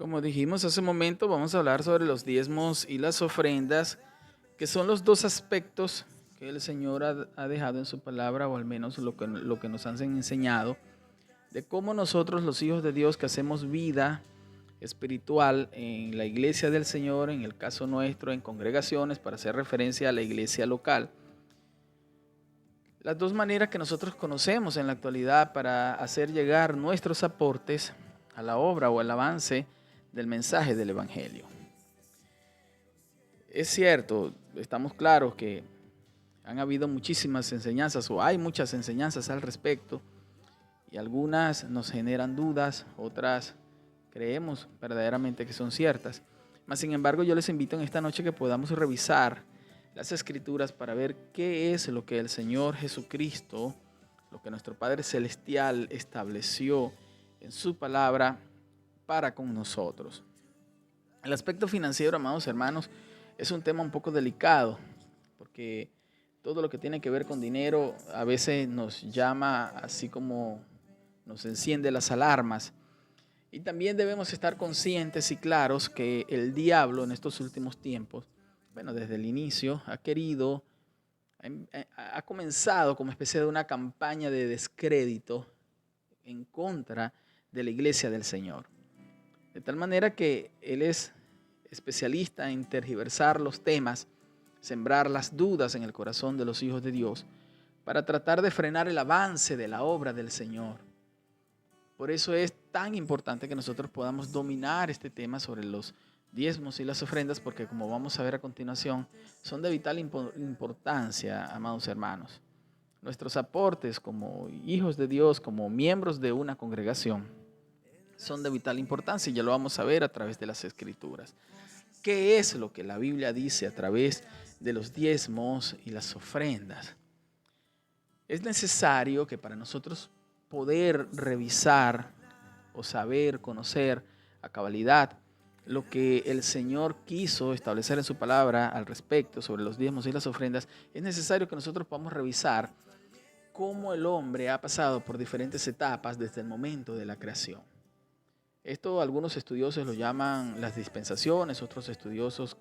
Como dijimos hace un momento, vamos a hablar sobre los diezmos y las ofrendas, que son los dos aspectos que el Señor ha dejado en su palabra, o al menos lo que nos han enseñado, de cómo nosotros, los hijos de Dios, que hacemos vida espiritual en la iglesia del Señor, en el caso nuestro, en congregaciones, para hacer referencia a la iglesia local, las dos maneras que nosotros conocemos en la actualidad para hacer llegar nuestros aportes a la obra o al avance del mensaje del Evangelio. Es cierto, estamos claros que han habido muchísimas enseñanzas o hay muchas enseñanzas al respecto y algunas nos generan dudas, otras creemos verdaderamente que son ciertas. Mas, sin embargo, yo les invito en esta noche que podamos revisar las Escrituras para ver qué es lo que el Señor Jesucristo, lo que nuestro Padre Celestial estableció en su palabra para con nosotros. El aspecto financiero, amados hermanos, es un tema un poco delicado, porque todo lo que tiene que ver con dinero a veces nos llama, así como nos enciende las alarmas. Y también debemos estar conscientes y claros que el diablo en estos últimos tiempos, bueno, desde el inicio, ha comenzado como especie de una campaña de descrédito en contra de la iglesia del Señor. De tal manera que él es especialista en tergiversar los temas, sembrar las dudas en el corazón de los hijos de Dios, para tratar de frenar el avance de la obra del Señor. Por eso es tan importante que nosotros podamos dominar este tema sobre los diezmos y las ofrendas, porque como vamos a ver a continuación, son de vital importancia, amados hermanos. Nuestros aportes como hijos de Dios, como miembros de una congregación, son de vital importancia y ya lo vamos a ver a través de las Escrituras. ¿Qué es lo que la Biblia dice a través de los diezmos y las ofrendas? Es necesario que para nosotros poder revisar o saber, conocer a cabalidad lo que el Señor quiso establecer en su palabra al respecto sobre los diezmos y las ofrendas, es necesario que nosotros podamos revisar cómo el hombre ha pasado por diferentes etapas desde el momento de la creación. Esto algunos estudiosos lo llaman las dispensaciones, otros estudiosos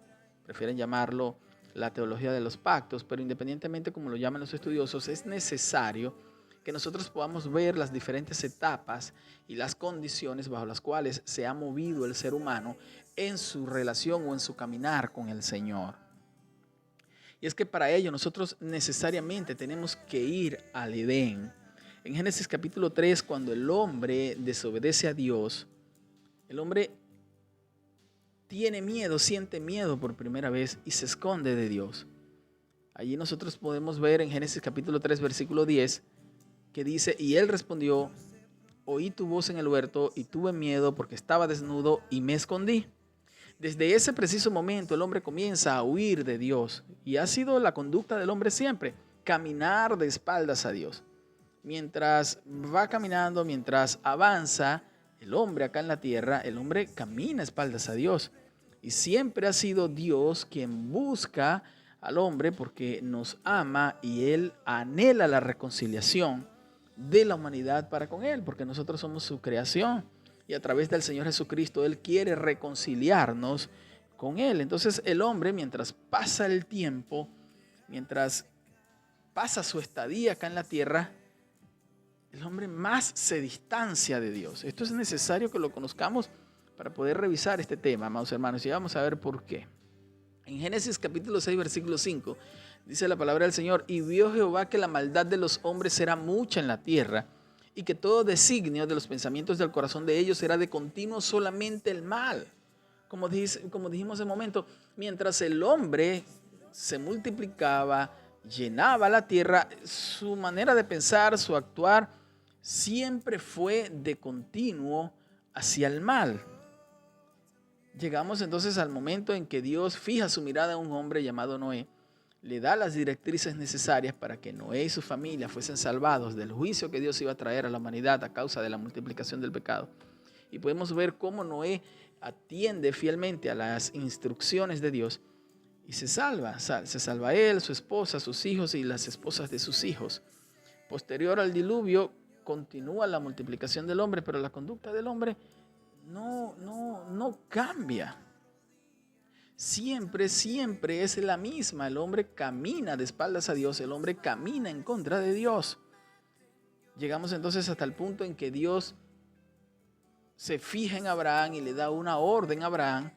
prefieren llamarlo la teología de los pactos, pero independientemente como lo llaman los estudiosos, es necesario que nosotros podamos ver las diferentes etapas y las condiciones bajo las cuales se ha movido el ser humano en su relación o en su caminar con el Señor. Y es que para ello nosotros necesariamente tenemos que ir al Edén. En Génesis capítulo 3, cuando el hombre desobedece a Dios, el hombre tiene miedo, siente miedo por primera vez y se esconde de Dios. Allí nosotros podemos ver en Génesis capítulo 3, versículo 10, que dice, y él respondió, oí tu voz en el huerto y tuve miedo porque estaba desnudo y me escondí. Desde ese preciso momento el hombre comienza a huir de Dios y ha sido la conducta del hombre siempre, caminar de espaldas a Dios. Mientras va caminando, mientras avanza, el hombre acá en la tierra, el hombre camina a espaldas a Dios. Y siempre ha sido Dios quien busca al hombre porque nos ama y Él anhela la reconciliación de la humanidad para con Él, porque nosotros somos su creación. Y a través del Señor Jesucristo, Él quiere reconciliarnos con Él. Entonces el hombre, mientras pasa el tiempo, mientras pasa su estadía acá en la tierra, el hombre más se distancia de Dios. Esto es necesario que lo conozcamos para poder revisar este tema, amados hermanos, y vamos a ver por qué. En Génesis capítulo 6, versículo 5, dice la palabra del Señor, y vio Jehová que la maldad de los hombres era mucha en la tierra, y que todo designio de los pensamientos del corazón de ellos era de continuo solamente el mal. Como dijimos en un momento, mientras el hombre se multiplicaba, llenaba la tierra, su manera de pensar, su actuar, siempre fue de continuo hacia el mal. Llegamos entonces al momento en que Dios fija su mirada a un hombre llamado Noé, le da las directrices necesarias para que Noé y su familia fuesen salvados del juicio que Dios iba a traer a la humanidad a causa de la multiplicación del pecado. Y podemos ver cómo Noé atiende fielmente a las instrucciones de Dios y se salva él, su esposa, sus hijos y las esposas de sus hijos. Posterior al diluvio continúa la multiplicación del hombre, pero la conducta del hombre no no cambia. Siempre es la misma. El hombre camina de espaldas a Dios, el hombre camina en contra de Dios. Llegamos entonces hasta el punto en que Dios se fija en Abraham y le da una orden a Abraham.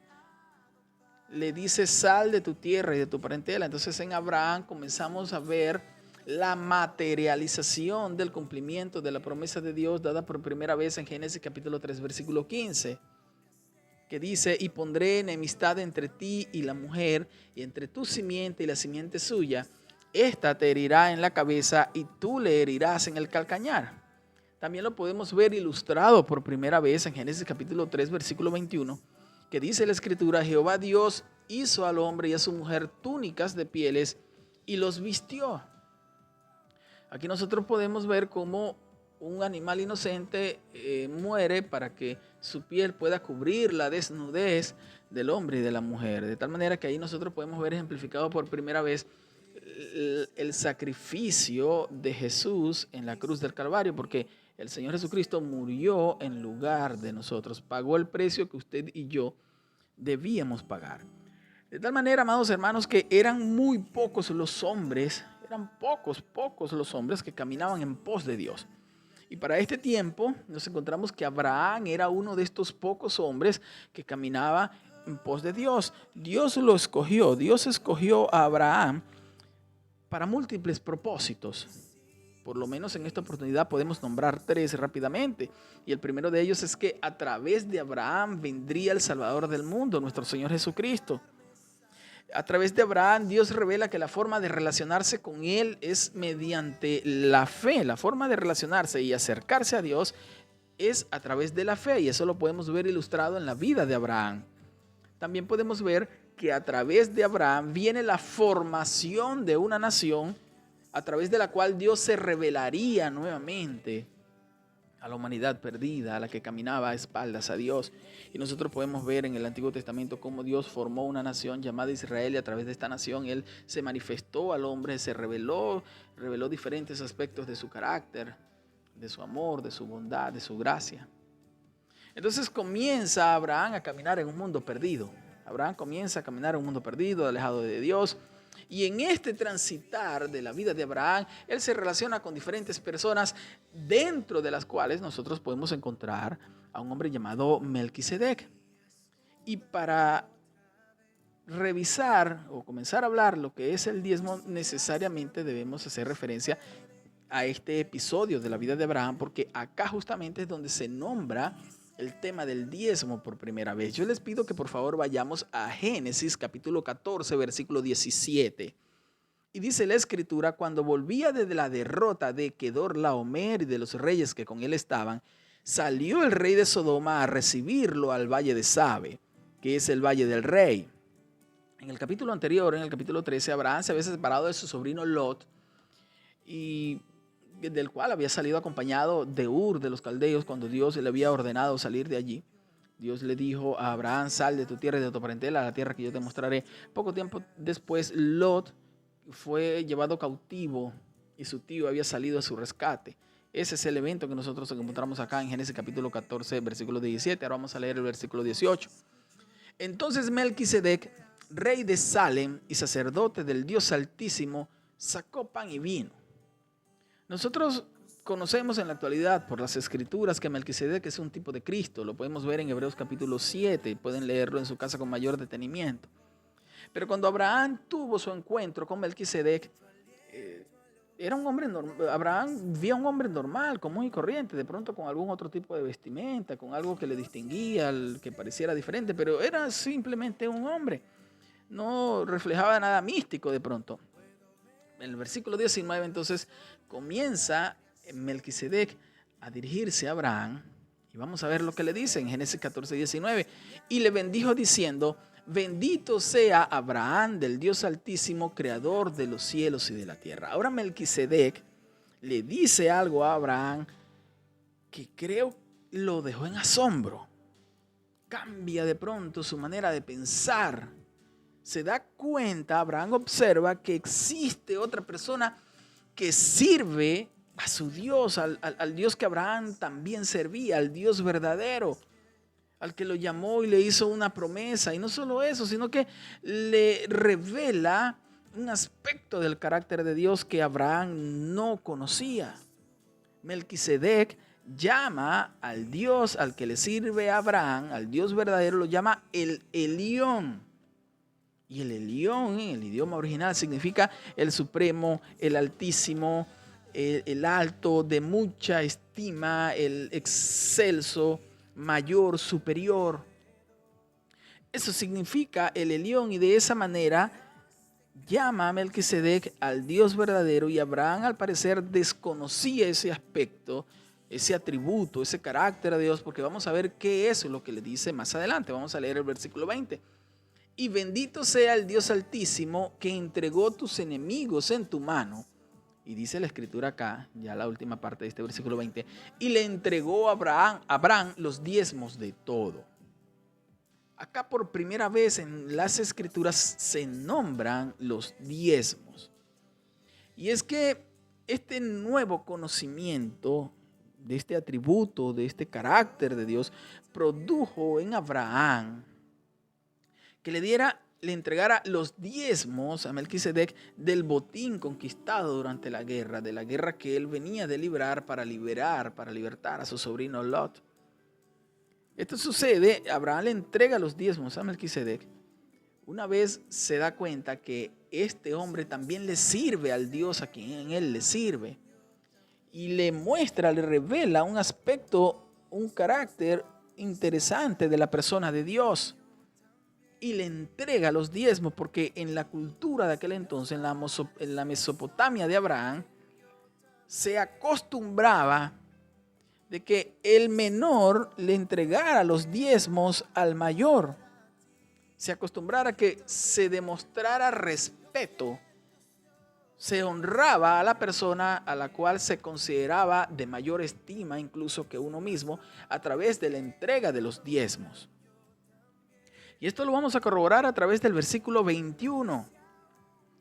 Le dice: sal de tu tierra y de tu parentela. Entonces en Abraham comenzamos a ver la materialización del cumplimiento de la promesa de Dios dada por primera vez en Génesis capítulo 3 versículo 15, que dice: y pondré enemistad entre ti y la mujer, y entre tu simiente y la simiente suya. Esta te herirá en la cabeza y tú le herirás en el calcañar. También lo podemos ver ilustrado por primera vez en Génesis capítulo 3 versículo 21, que dice la escritura: Jehová Dios hizo al hombre y a su mujer túnicas de pieles y los vistió. Aquí nosotros podemos ver cómo un animal inocente muere para que su piel pueda cubrir la desnudez del hombre y de la mujer. De tal manera que ahí nosotros podemos ver ejemplificado por primera vez el sacrificio de Jesús en la cruz del Calvario, porque el Señor Jesucristo murió en lugar de nosotros, pagó el precio que usted y yo debíamos pagar. De tal manera, amados hermanos, que eran muy pocos los hombres, eran pocos los hombres que caminaban en pos de Dios. Y para este tiempo nos encontramos que Abraham era uno de estos pocos hombres que caminaba en pos de Dios. Dios lo escogió, Dios escogió a Abraham para múltiples propósitos. Por lo menos en esta oportunidad podemos nombrar 3 rápidamente. Y el primero de ellos es que a través de Abraham vendría el Salvador del mundo, nuestro Señor Jesucristo. A través de Abraham, Dios revela que la forma de relacionarse con Él es mediante la fe. La forma de relacionarse y acercarse a Dios es a través de la fe. Y eso lo podemos ver ilustrado en la vida de Abraham. También podemos ver que a través de Abraham viene la formación de una nación a través de la cual Dios se revelaría nuevamente a la humanidad perdida, a la que caminaba a espaldas a Dios. Y nosotros podemos ver en el Antiguo Testamento cómo Dios formó una nación llamada Israel, y a través de esta nación Él se manifestó al hombre, se reveló diferentes aspectos de su carácter, de su amor, de su bondad, de su gracia. Entonces comienza Abraham a caminar en un mundo perdido. Abraham comienza a caminar en un mundo perdido, alejado de Dios. Y en este transitar de la vida de Abraham, él se relaciona con diferentes personas, dentro de las cuales nosotros podemos encontrar a un hombre llamado Melquisedec. Y para revisar o comenzar a hablar lo que es el diezmo, necesariamente debemos hacer referencia a este episodio de la vida de Abraham, porque acá justamente es donde se nombra el tema del diezmo por primera vez. Yo les pido que por favor vayamos a Génesis capítulo 14 versículo 17. Y dice la escritura: cuando volvía de la derrota de Kedorlaomer y de los reyes que con él estaban, salió el rey de Sodoma a recibirlo al valle de Sabe, que es el valle del rey. En el capítulo anterior, en el capítulo 13, Abraham se había separado de su sobrino Lot, y del cual había salido acompañado de Ur de los caldeos cuando Dios le había ordenado salir de allí. Dios le dijo a Abraham: sal de tu tierra y de tu parentela a la tierra que yo te mostraré. Poco tiempo después, Lot fue llevado cautivo y su tío había salido a su rescate. Ese es el evento que nosotros encontramos acá en Génesis capítulo 14, versículo 17. Ahora vamos a leer el versículo 18. Entonces Melquisedec, rey de Salem y sacerdote del Dios Altísimo, sacó pan y vino. Nosotros conocemos en la actualidad por las escrituras que Melquisedec es un tipo de Cristo. Lo podemos ver en Hebreos capítulo 7. Pueden leerlo en su casa con mayor detenimiento. Pero cuando Abraham tuvo su encuentro con Melquisedec, era un hombre normal. Abraham vio a un hombre normal, común y corriente, de pronto con algún otro tipo de vestimenta, con algo que le distinguía, que pareciera diferente, pero era simplemente un hombre. No reflejaba nada místico de pronto. En el versículo 19 entonces comienza Melquisedec a dirigirse a Abraham, y vamos a ver lo que le dice en Génesis 14, 19. Y le bendijo diciendo: bendito sea Abraham del Dios Altísimo, creador de los cielos y de la tierra. Ahora Melquisedec le dice algo a Abraham que creo lo dejó en asombro. Cambia de pronto su manera de pensar. Se da cuenta, Abraham observa que existe otra persona que sirve a su Dios, al Dios que Abraham también servía, al Dios verdadero. al que lo llamó y le hizo una promesa. Y no solo eso, sino que le revela un aspecto del carácter de Dios que Abraham no conocía. Melquisedec llama al Dios al que le sirve a Abraham, al Dios verdadero, lo llama el Elión. Y el Elión en el idioma original significa el supremo, el altísimo, el alto, de mucha estima, el excelso, mayor, superior. Eso significa el Elión, y de esa manera llama a Melquisedec al Dios verdadero, y Abraham al parecer desconocía ese aspecto, ese atributo, ese carácter de Dios, porque vamos a ver qué es lo que le dice más adelante. Vamos a leer el versículo 20. Y bendito sea el Dios Altísimo que entregó tus enemigos en tu mano. Y dice la escritura acá, ya la última parte de este versículo 20, y le entregó a Abraham los diezmos de todo. Acá por primera vez en las escrituras se nombran los diezmos. Y es que este nuevo conocimiento de este atributo, de este carácter de Dios, produjo en Abraham que le entregara los diezmos a Melquisedec del botín conquistado durante la guerra, de la guerra que él venía de librar para libertar a su sobrino Lot. Esto sucede, Abraham le entrega los diezmos a Melquisedec. Una vez se da cuenta que este hombre también le sirve al Dios a quien él le sirve. Y le muestra, le revela un aspecto, un carácter interesante de la persona de Dios. Y le entrega los diezmos, porque en la cultura de aquel entonces, en la Mesopotamia de Abraham, se acostumbraba de que el menor le entregara los diezmos al mayor. Se acostumbrara a que se demostrara respeto, se honraba a la persona a la cual se consideraba de mayor estima incluso que uno mismo, a través de la entrega de los diezmos. Y esto lo vamos a corroborar a través del versículo 21.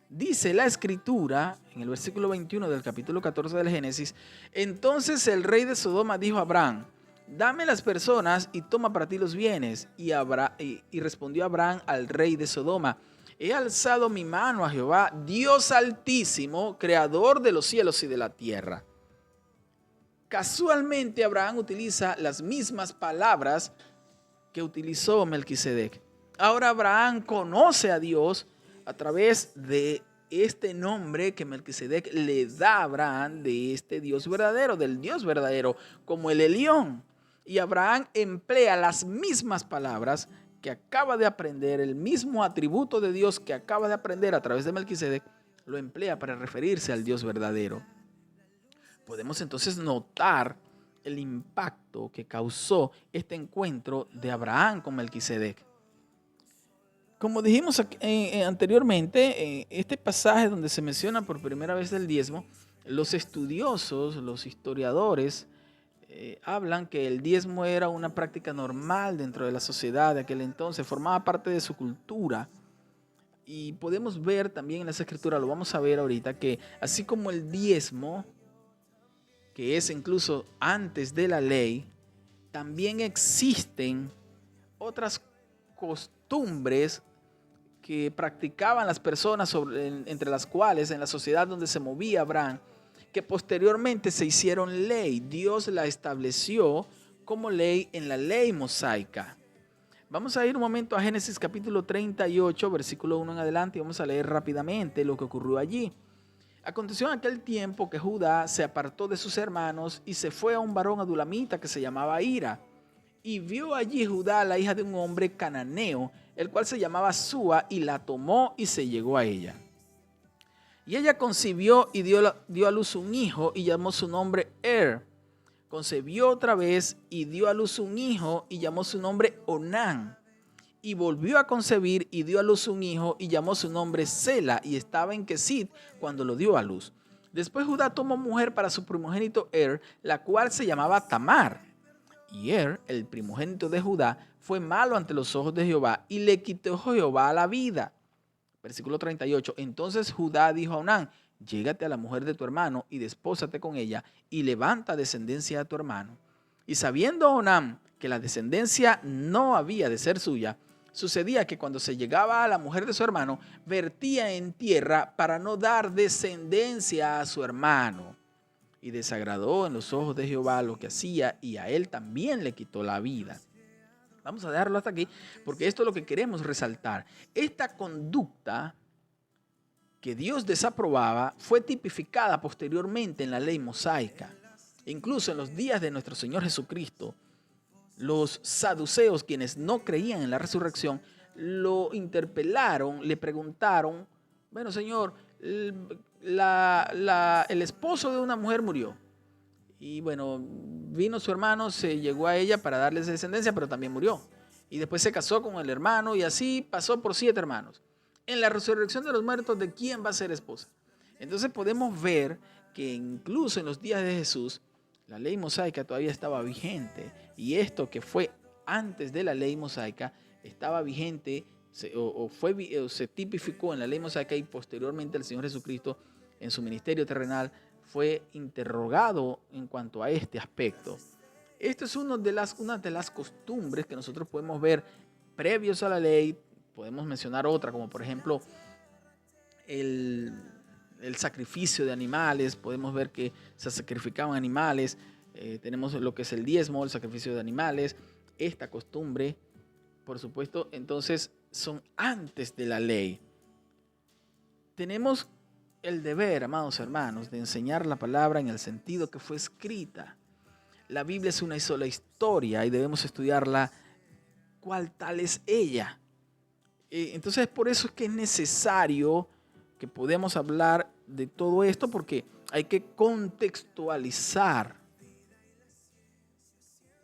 Dice la escritura, en el versículo 21 del capítulo 14 del Génesis: entonces el rey de Sodoma dijo a Abraham: dame las personas y toma para ti los bienes. Y respondió Abraham al rey de Sodoma: he alzado mi mano a Jehová, Dios Altísimo, creador de los cielos y de la tierra. Casualmente Abraham utiliza las mismas palabras que utilizó Melquisedec. Ahora Abraham conoce a Dios a través de este nombre que Melquisedec le da a Abraham, de este Dios verdadero, del Dios verdadero, como el Elión. Y Abraham emplea las mismas palabras que acaba de aprender, el mismo atributo de Dios que acaba de aprender a través de Melquisedec, lo emplea para referirse al Dios verdadero. Podemos entonces notar el impacto que causó este encuentro de Abraham con Melquisedec. Como dijimos anteriormente, este pasaje donde se menciona por primera vez el diezmo, los estudiosos, los historiadores, hablan que el diezmo era una práctica normal dentro de la sociedad de aquel entonces, formaba parte de su cultura. Y podemos ver también en las escrituras, lo vamos a ver ahorita, que así como el diezmo, que es incluso antes de la ley, también existen otras costumbres que practicaban las personas, entre las cuales en la sociedad donde se movía Abraham, que posteriormente se hicieron ley. Dios la estableció como ley en la ley mosaica. Vamos a ir un momento a Génesis capítulo 38, versículo 1 en adelante, y vamos a leer rápidamente lo que ocurrió allí. Aconteció en aquel tiempo que Judá se apartó de sus hermanos y se fue a un varón adulamita que se llamaba Hira. Y vio allí Judá la hija de un hombre cananeo, el cual se llamaba Súa, y la tomó y se llegó a ella. Y ella concibió y dio a luz un hijo y llamó su nombre Concibió otra vez y dio a luz un hijo y llamó su nombre Onán. Y volvió a concebir y dio a luz un hijo y llamó su nombre Sela, y estaba en Kesit cuando lo dio a luz. Después Judá tomó mujer para su primogénito la cual se llamaba Tamar. Y el primogénito de Judá, fue malo ante los ojos de Jehová, y le quitó Jehová la vida. Versículo 38. Entonces Judá dijo a Onán: llégate a la mujer de tu hermano y despósate con ella, y levanta descendencia a tu hermano. Y sabiendo Onán que la descendencia no había de ser suya, sucedía que cuando se llegaba a la mujer de su hermano, vertía en tierra para no dar descendencia a su hermano. Y desagradó en los ojos de Jehová lo que hacía, y a él también le quitó la vida. Vamos a dejarlo hasta aquí, porque esto es lo que queremos resaltar. Esta conducta que Dios desaprobaba fue tipificada posteriormente en la ley mosaica. Incluso en los días de nuestro Señor Jesucristo, los saduceos, quienes no creían en la resurrección, lo interpelaron, le preguntaron, bueno, Señor, el esposo de una mujer murió. Y bueno, vino su hermano, se llegó a ella para darles descendencia, pero también murió. Y después se casó con el hermano y así pasó por 7 hermanos. En la resurrección de los muertos, ¿de quién va a ser esposa? Entonces podemos ver que incluso en los días de Jesús, la ley mosaica todavía estaba vigente. Y esto que fue antes de la ley mosaica estaba vigente se tipificó en la ley mosaica, y posteriormente el Señor Jesucristo en su ministerio terrenal fue interrogado en cuanto a este aspecto. Esto es una de las costumbres que nosotros podemos ver previos a la ley. Podemos mencionar otra, como por ejemplo el sacrificio de animales. Podemos ver que se sacrificaban animales. Tenemos lo que es el diezmo, el sacrificio de animales. Esta costumbre, por supuesto, entonces son antes de la ley. Tenemos el deber, amados hermanos, de enseñar la palabra en el sentido que fue escrita. La Biblia es una sola historia y debemos estudiarla cuál tal es ella. Entonces, por eso es que es necesario que podamos hablar de todo esto, porque hay que contextualizar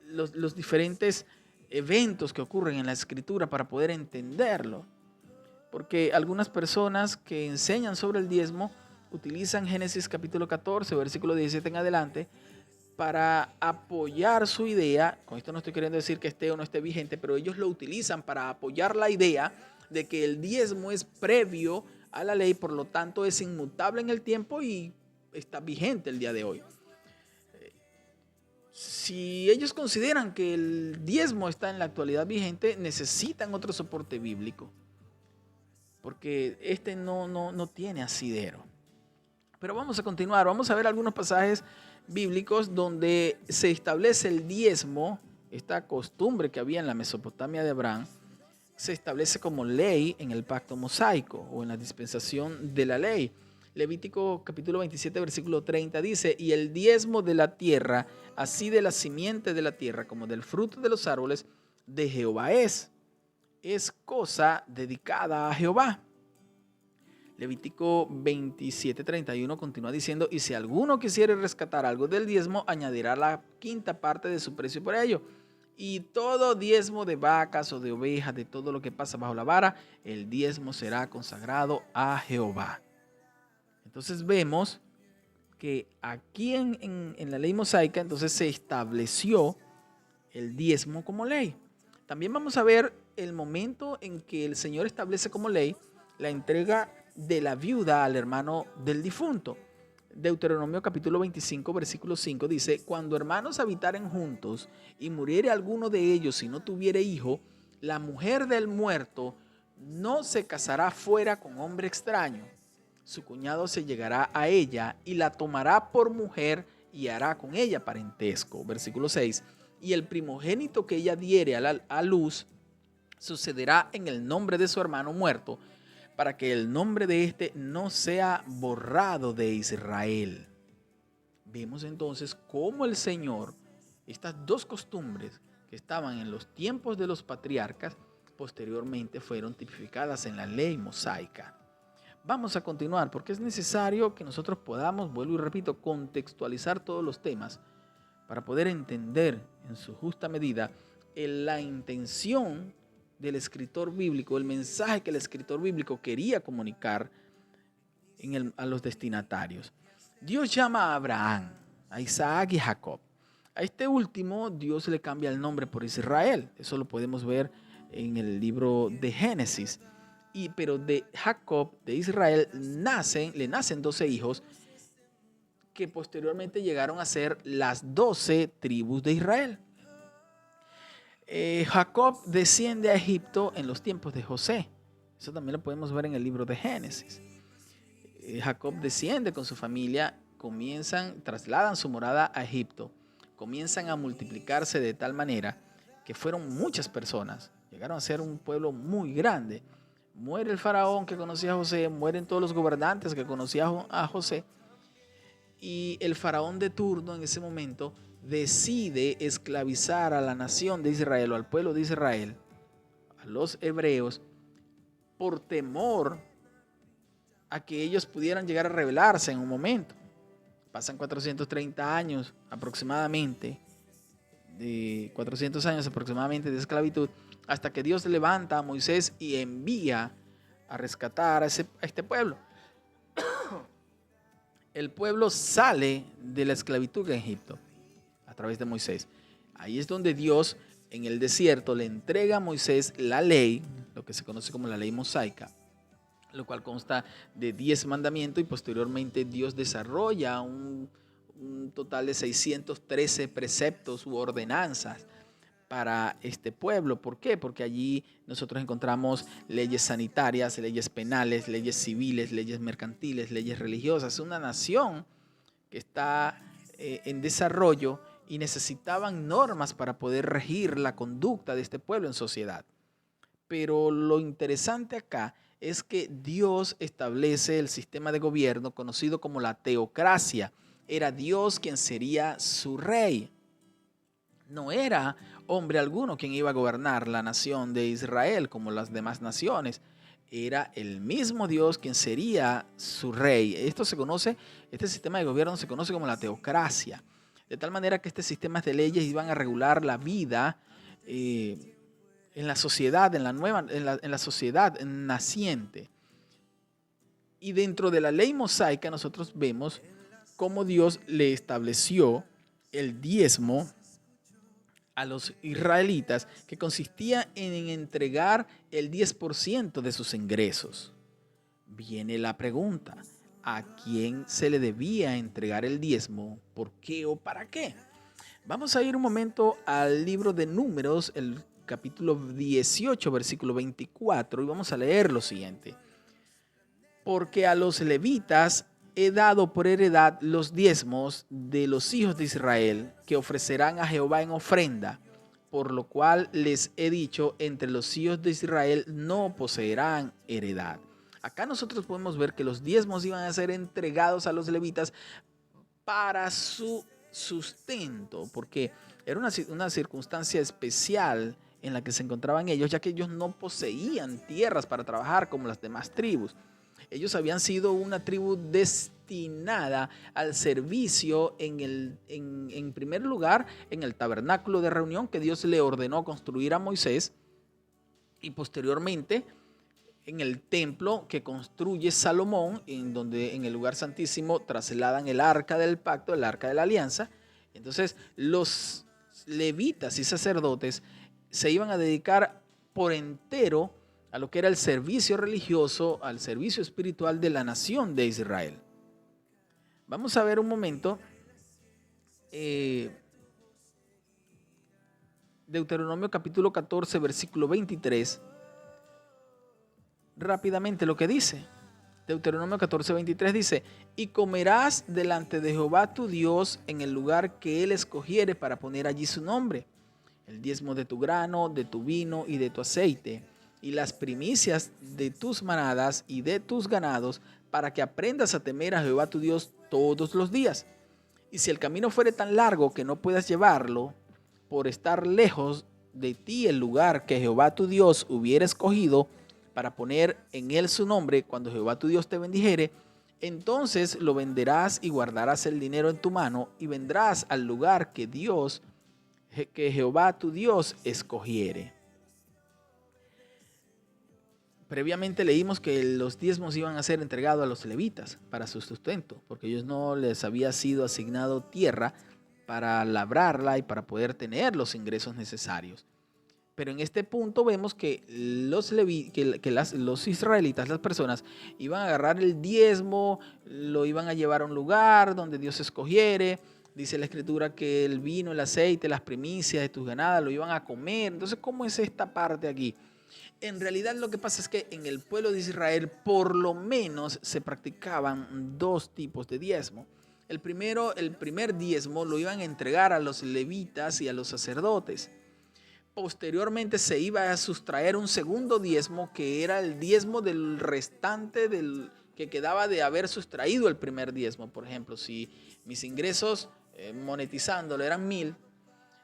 los diferentes eventos que ocurren en la Escritura para poder entenderlo. Porque algunas personas que enseñan sobre el diezmo utilizan Génesis capítulo 14, versículo 17 en adelante, para apoyar su idea. Con esto no estoy queriendo decir que esté o no esté vigente, pero ellos lo utilizan para apoyar la idea de que el diezmo es previo a la ley, por lo tanto es inmutable en el tiempo y está vigente el día de hoy. Si ellos consideran que el diezmo está en la actualidad vigente, necesitan otro soporte bíblico, porque este no tiene asidero. Pero vamos a continuar, vamos a ver algunos pasajes bíblicos donde se establece el diezmo, esta costumbre que había en la Mesopotamia de Abraham, se establece como ley en el pacto mosaico o en la dispensación de la ley. Levítico capítulo 27, versículo 30 dice: y el diezmo de la tierra, así de la simiente de la tierra como del fruto de los árboles, de Jehová es cosa dedicada a Jehová. Levítico 27, 31 continúa diciendo: y si alguno quisiere rescatar algo del diezmo, añadirá la quinta parte de su precio por ello. Y todo diezmo de vacas o de ovejas, de todo lo que pasa bajo la vara, el diezmo será consagrado a Jehová. Entonces vemos que aquí en la ley mosaica entonces se estableció el diezmo como ley. También vamos a ver el momento en que el Señor establece como ley la entrega de la viuda al hermano del difunto. Deuteronomio capítulo 25, versículo 5 dice: cuando hermanos habitaren juntos y muriere alguno de ellos y no tuviere hijo, la mujer del muerto no se casará fuera con hombre extraño. Su cuñado se llegará a ella y la tomará por mujer y hará con ella parentesco. Versículo 6. Y el primogénito que ella diere a luz sucederá en el nombre de su hermano muerto, para que el nombre de éste no sea borrado de Israel. Vemos entonces cómo el Señor, estas dos costumbres que estaban en los tiempos de los patriarcas, posteriormente fueron tipificadas en la ley mosaica. Vamos a continuar porque es necesario que nosotros podamos, vuelvo y repito, contextualizar todos los temas para poder entender en su justa medida la intención del escritor bíblico, el mensaje que el escritor bíblico quería comunicar a los destinatarios. Dios llama a Abraham, a Isaac y Jacob. A este último Dios le cambia el nombre por Israel. Eso lo podemos ver en el libro de Génesis. Pero de Jacob, de Israel, le nacen 12 hijos que posteriormente llegaron a ser las 12 tribus de Israel. Jacob desciende a Egipto en los tiempos de José. Eso también lo podemos ver en el libro de Génesis. Jacob desciende con su familia, trasladan su morada a Egipto, comienzan a multiplicarse de tal manera que fueron muchas personas, llegaron a ser un pueblo muy grande. Muere el faraón que conocía a José, mueren todos los gobernantes que conocían a José, y el faraón de turno en ese momento decide esclavizar a la nación de Israel o al pueblo de Israel, a los hebreos, por temor a que ellos pudieran llegar a rebelarse en un momento. Pasan 430 años aproximadamente, de 400 años aproximadamente de esclavitud, hasta que Dios levanta a Moisés y envía a rescatar a este pueblo. El pueblo sale de la esclavitud en Egipto a través de Moisés. Ahí es donde Dios en el desierto le entrega a Moisés la ley, lo que se conoce como la ley mosaica, lo cual consta de 10 mandamientos, y posteriormente Dios desarrolla un total de 613 preceptos u ordenanzas para este pueblo. ¿Por qué? Porque allí nosotros encontramos leyes sanitarias, leyes penales, leyes civiles, leyes mercantiles, leyes religiosas. Es una nación que está en desarrollo y necesitaban normas para poder regir la conducta de este pueblo en sociedad. Pero lo interesante acá es que Dios establece el sistema de gobierno conocido como la teocracia. Era Dios quien sería su rey. No era hombre alguno quien iba a gobernar la nación de Israel como las demás naciones. Era el mismo Dios quien sería su rey. Este sistema de gobierno se conoce como la teocracia. De tal manera que este sistema de leyes iban a regular la vida en la sociedad, en la sociedad naciente. Y dentro de la ley mosaica nosotros vemos cómo Dios le estableció el diezmo a los israelitas, que consistía en entregar el 10% de sus ingresos. Viene la pregunta: ¿a quién se le debía entregar el diezmo? ¿Por qué o para qué? Vamos a ir un momento al libro de Números, el capítulo 18, versículo 24, y vamos a leer lo siguiente. Porque a los levitas he dado por heredad los diezmos de los hijos de Israel, que ofrecerán a Jehová en ofrenda, por lo cual les he dicho, entre los hijos de Israel no poseerán heredad. Acá nosotros podemos ver que los diezmos iban a ser entregados a los levitas para su sustento, porque era una circunstancia especial en la que se encontraban ellos, ya que ellos no poseían tierras para trabajar como las demás tribus. Ellos habían sido una tribu destinada al servicio en primer lugar en el tabernáculo de reunión que Dios le ordenó construir a Moisés, y posteriormente en el templo que construye Salomón, en donde en el lugar santísimo trasladan el arca del pacto, el arca de la alianza. Entonces los levitas y sacerdotes se iban a dedicar por entero a lo que era el servicio religioso, al servicio espiritual de la nación de Israel. Vamos a ver un momento Deuteronomio capítulo 14, versículo 23. Rápidamente lo que dice. Deuteronomio 14, 23 dice: y comerás delante de Jehová tu Dios en el lugar que él escogiere para poner allí su nombre, el diezmo de tu grano, de tu vino y de tu aceite, y las primicias de tus manadas y de tus ganados, para que aprendas a temer a Jehová tu Dios todos los días. Y si el camino fuere tan largo que no puedas llevarlo, por estar lejos de ti el lugar que Jehová tu Dios hubiera escogido para poner en él su nombre, cuando Jehová tu Dios te bendijere, entonces lo venderás y guardarás el dinero en tu mano, y vendrás al lugar que Jehová tu Dios escogiere. Previamente leímos que los diezmos iban a ser entregados a los levitas para su sustento, porque ellos no les había sido asignado tierra para labrarla y para poder tener los ingresos necesarios. Pero en este punto vemos que los israelitas, las personas, iban a agarrar el diezmo, lo iban a llevar a un lugar donde Dios escogiere, Dice la Escritura que el vino, el aceite, las primicias de tus ganadas lo iban a comer. Entonces, ¿cómo es esta parte aquí? En realidad lo que pasa es que en el pueblo de Israel por lo menos se practicaban dos tipos de diezmo. El primer diezmo lo iban a entregar a los levitas y a los sacerdotes. Posteriormente se iba a sustraer un segundo diezmo, que era el diezmo del restante del que quedaba de haber sustraído el primer diezmo. Por ejemplo, si mis ingresos monetizándolo eran 1,000,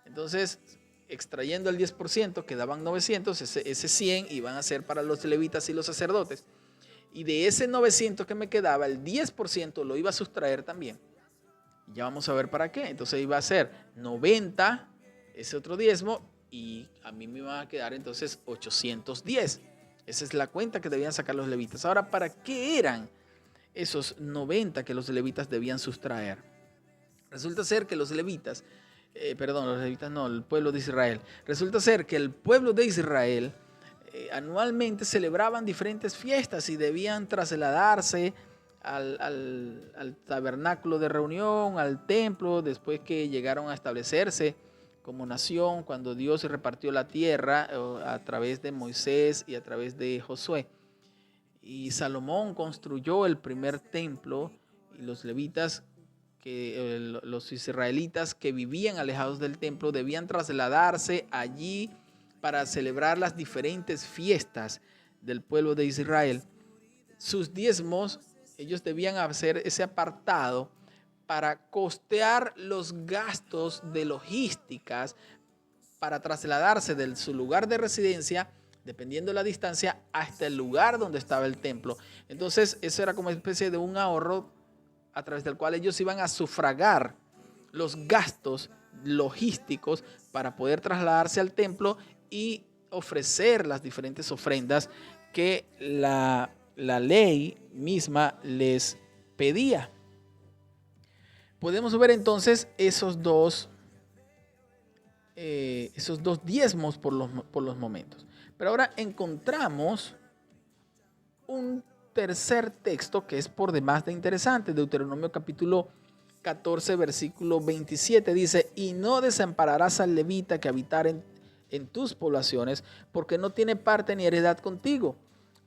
entonces extrayendo el 10% quedaban 900, ese 100 iban a ser para los levitas y los sacerdotes. Y de ese 900 que me quedaba, el 10% lo iba a sustraer también. Ya vamos a ver para qué. Entonces iba a ser 90, ese otro diezmo, y a mí me iban a quedar entonces 810. Esa es la cuenta que debían sacar los levitas. Ahora, ¿para qué eran esos 90 que los levitas debían sustraer? Resulta ser que los levitas no, el pueblo de Israel. Resulta ser que el pueblo de Israel anualmente celebraban diferentes fiestas y debían trasladarse al tabernáculo de reunión, al templo, después que llegaron a establecerse como nación, cuando Dios repartió la tierra a través de Moisés y a través de Josué. Y Salomón construyó el primer templo, y los levitas, los israelitas que vivían alejados del templo debían trasladarse allí para celebrar las diferentes fiestas del pueblo de Israel. Sus diezmos, ellos debían hacer ese apartado para costear los gastos de logísticas para trasladarse de su lugar de residencia, dependiendo de la distancia, hasta el lugar donde estaba el templo. Entonces, eso era como una especie de un ahorro a través del cual ellos iban a sufragar los gastos logísticos para poder trasladarse al templo y ofrecer las diferentes ofrendas que la ley misma les pedía. Podemos ver entonces esos dos diezmos por los momentos. Pero ahora encontramos un tercer texto que es por demás de interesante. Deuteronomio capítulo 14, versículo 27 dice: y no desampararás al levita que habitar en tus poblaciones, porque no tiene parte ni heredad contigo.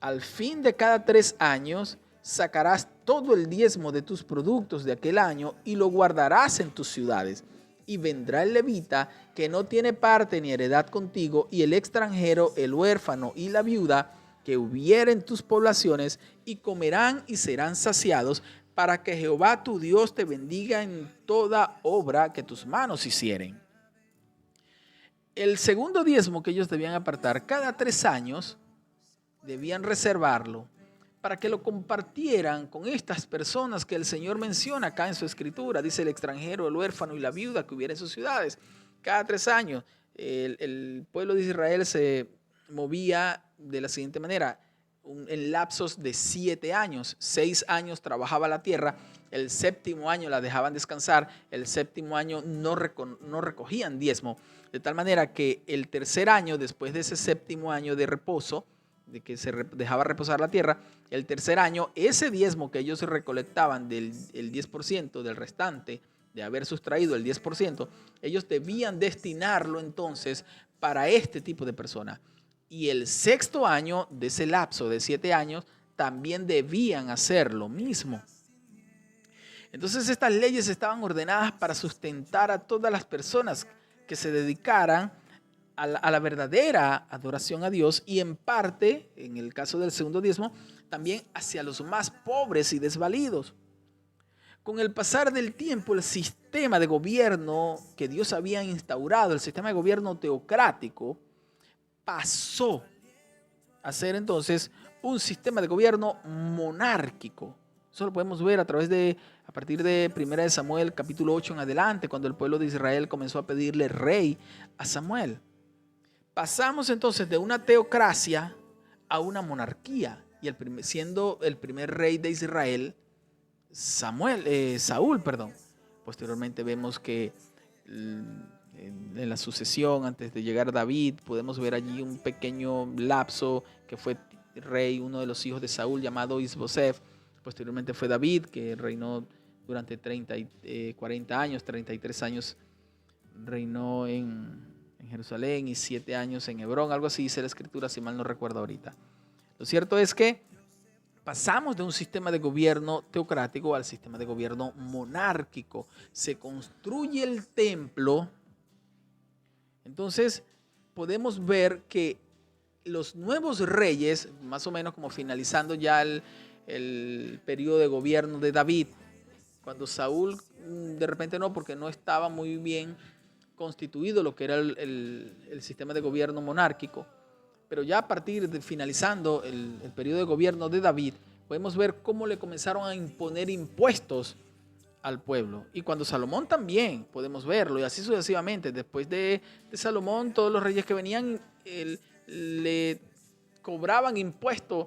Al fin de cada 3 años sacarás todo el diezmo de tus productos de aquel año y lo guardarás en tus ciudades. Y vendrá el levita que no tiene parte ni heredad contigo, y el extranjero, el huérfano y la viuda que hubiera en tus poblaciones, y comerán y serán saciados, para que Jehová tu Dios te bendiga en toda obra que tus manos hicieren. El segundo diezmo que ellos debían apartar cada 3 años, debían reservarlo para que lo compartieran con estas personas que el Señor menciona acá en su escritura. Dice: el extranjero, el huérfano y la viuda que hubiera en sus ciudades. Cada 3 años el pueblo de Israel se movía de la siguiente manera: en lapsos de 7 años. 6 años trabajaba la tierra, el 7º año la dejaban descansar, el 7º año no recogían diezmo, de tal manera que el tercer año, después de ese 7º año de reposo, de que se dejaba reposar la tierra, el tercer año, ese diezmo que ellos recolectaban del 10% del restante, de haber sustraído el 10%, ellos debían destinarlo entonces para este tipo de personas. Y el 6º año de ese lapso de 7 años también debían hacer lo mismo. Entonces estas leyes estaban ordenadas para sustentar a todas las personas que se dedicaran a la verdadera adoración a Dios, y en parte, en el caso del segundo diezmo, también hacia los más pobres y desvalidos. Con el pasar del tiempo, el sistema de gobierno que Dios había instaurado, el sistema de gobierno teocrático, pasó a ser entonces un sistema de gobierno monárquico. Eso lo podemos ver a partir de 1 Samuel capítulo 8 en adelante, cuando el pueblo de Israel comenzó a pedirle rey a Samuel. Pasamos entonces de una teocracia a una monarquía, y siendo el primer rey de Israel Saúl. Posteriormente vemos que en la sucesión, antes de llegar a David, podemos ver allí un pequeño lapso que fue rey uno de los hijos de Saúl llamado Isbosef. Posteriormente fue David, que reinó durante 40 años, 33 años reinó en Jerusalén y 7 años en Hebrón, algo así dice la escritura, si mal no recuerdo ahorita. Lo cierto es que pasamos de un sistema de gobierno teocrático al sistema de gobierno monárquico. Se construye el templo. Entonces podemos ver que los nuevos reyes, más o menos como finalizando ya el periodo de gobierno de David, cuando Saúl de repente no, porque no estaba muy bien constituido lo que era el sistema de gobierno monárquico, pero ya a partir de finalizando el periodo de gobierno de David, podemos ver cómo le comenzaron a imponer impuestos al pueblo. Y cuando Salomón también podemos verlo, y así sucesivamente. Después de Salomón, todos los reyes que venían le cobraban impuestos